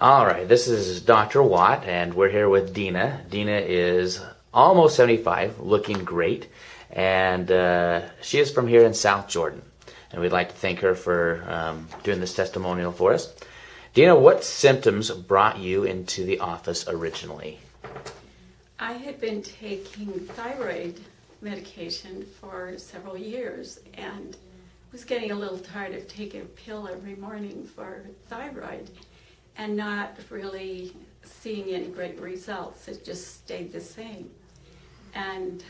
All right, this is Dr. Watt, and we're here with Dina. Dina is almost 75, looking great, and she is from here in South Jordan. And we'd like to thank her for doing this testimonial for us. Dina, what symptoms brought you into the office originally? I had been taking thyroid medication for several years and was getting a little tired of taking a pill every morning for thyroid and not really seeing any great results. It just stayed the same. And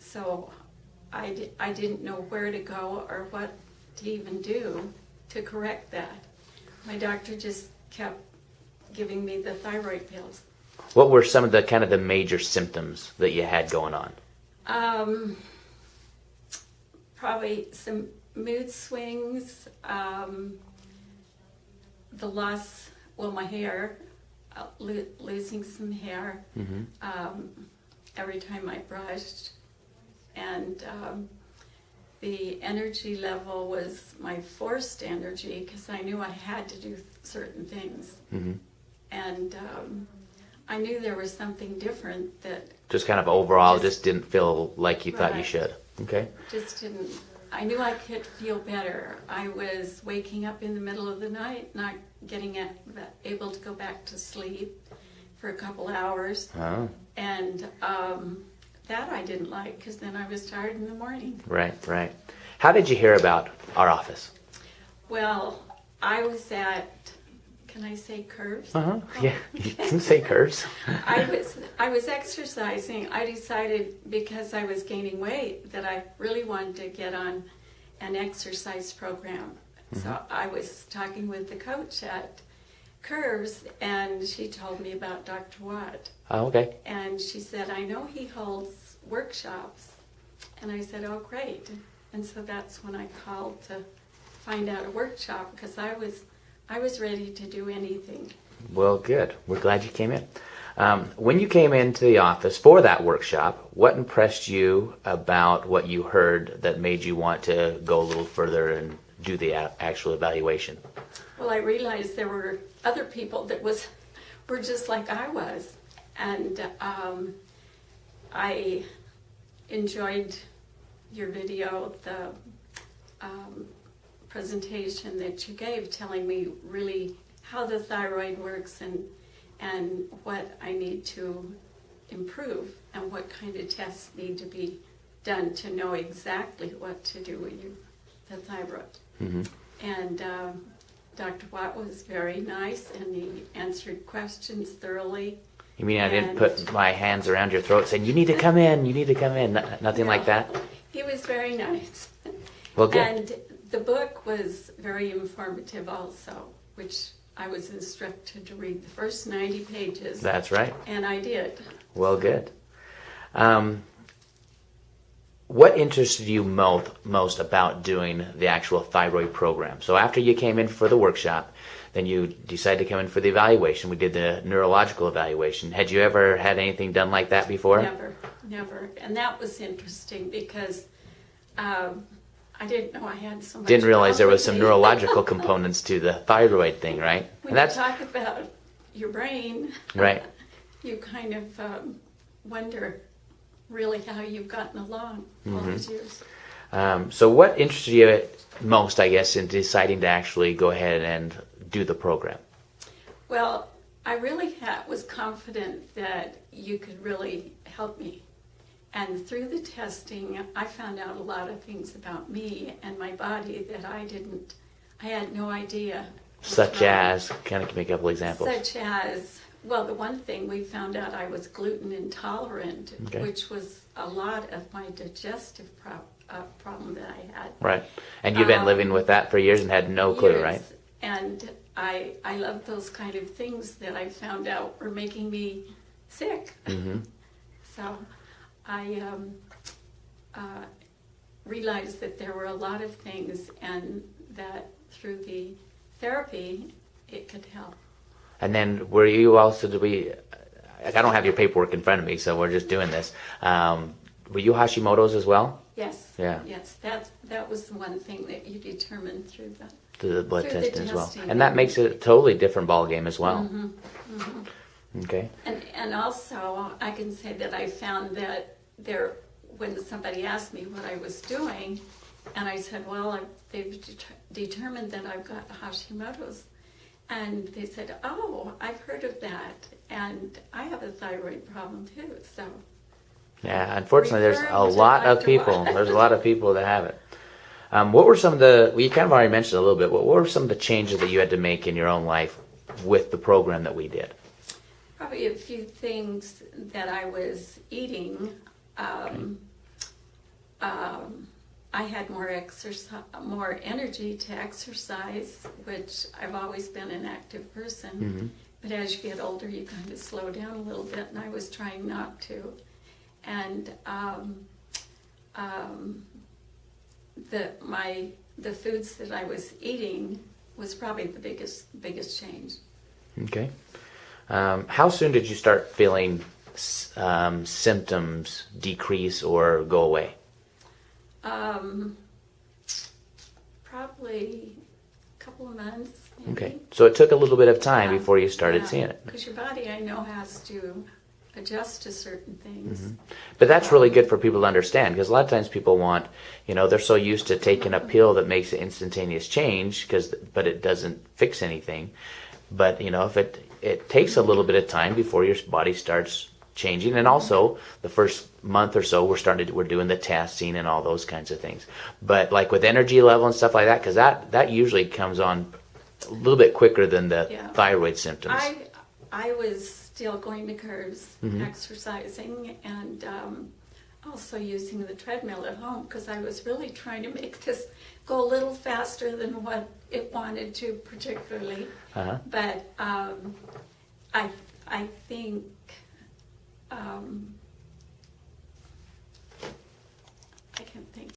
so I didn't know where to go or what to even do to correct that. My doctor just kept giving me the thyroid pills. What were some of the kind of the major symptoms that you had going on? Probably some mood swings, the loss, my hair, losing some hair every time I brushed, and the energy level was my forced energy because I knew I had to do certain things, and I knew there was something different that just kind of overall just didn't feel like you thought you should. Okay. Just didn't. I knew I could feel better. I was waking up in the middle of the night, not getting able to go back to sleep for a couple hours. Oh. And that I didn't like because then I was tired in the morning. Right, right. How did you hear about our office? Well, I was at, can I say curves? Yeah, you can say curves. I was exercising. I decided because I was gaining weight that I really wanted to get on an exercise program. So I was talking with the coach at Curves, and she told me about Dr. Watt. Oh, okay. And she said, I know he holds workshops. And I said, oh, great. And so that's when I called to find out a workshop because I was ready to do anything. Well, good. We're glad you came in. When you came into the office for that workshop, what impressed you about what you heard that made you want to go a little further and do the actual evaluation? Well, I realized there were other people that were just like I was. And I enjoyed your video, the presentation that you gave, telling me really how the thyroid works and what I need to improve and what kind of tests need to be done to know exactly what to do with the thyroid. And Dr. Watt was very nice and he answered questions thoroughly. You mean I didn't put my hands around your throat saying, you need to come in, you need to come in, nothing like that? He was very nice. Well, good. And the book was very informative also, which I was instructed to read the first 90 pages. That's right. And I did. Well, good. What interested you most about doing the actual thyroid program? So after you came in for the workshop, then you decided to come in for the evaluation. We did the neurological evaluation. Had you ever had anything done like that before? Never. And that was interesting because I didn't know I had so much. Didn't realize there was some neurological components to the thyroid thing, right? When you talk about your brain, right, you kind of wonder really how you've gotten along all these years. So what interested you most, I guess, in deciding to actually go ahead and do the program? Well, I really was confident that you could really help me. And through the testing, I found out a lot of things about me and my body that I had no idea. Such as, can you make a couple examples? Such as, well, the one thing we found out I was gluten intolerant, which was a lot of my digestive problem that I had. Right. And you've been living with that for years and had no clue, right? And I love those kind of things that I found out were making me sick. So I realized that there were a lot of things and that through the therapy it could help. And then were you also, I don't have your paperwork in front of me, so we're just doing this. Were you Hashimoto's as well? Yes. Yeah. Yes, that was the one thing that you determined through the through the blood Through the testing as well. testing, And that yeah. makes it a totally different ball game as well. Okay. And also, I can say that I found that when somebody asked me what I was doing, and I said, well, they've determined that I've got Hashimoto's, and they said, oh, I've heard of that, and I have a thyroid problem too, so. Yeah, unfortunately, there's Referring a to lot of Dr. people. Watt. There's a lot of people that have it. What were some of the? Well, you kind of already mentioned a little bit. What were some of the changes that you had to make in your own life with the program that we did? Probably a few things that I was eating. I had more energy to exercise, which I've always been an active person. But as you get older, you kind of slow down a little bit, and I was trying not to. And the foods that I was eating was probably the biggest change. Okay. How soon did you start feeling symptoms decrease or go away? Probably a couple of months. Maybe. Okay. So it took a little bit of time Yeah, before you started yeah, seeing it. Because your body, I know, has to adjust to certain things. But that's really good for people to understand, because a lot of times people want, they're so used to taking a pill that makes an instantaneous change, but it doesn't fix anything. But, if it takes a little bit of time before your body starts changing. And also the first month or so we're doing the testing and all those kinds of things. But like with energy level and stuff like that, because that usually comes on a little bit quicker than the thyroid symptoms. I was still going to curves, exercising, and also using the treadmill at home, because I was really trying to make this go a little faster than what it wanted to particularly. But I think I can't think.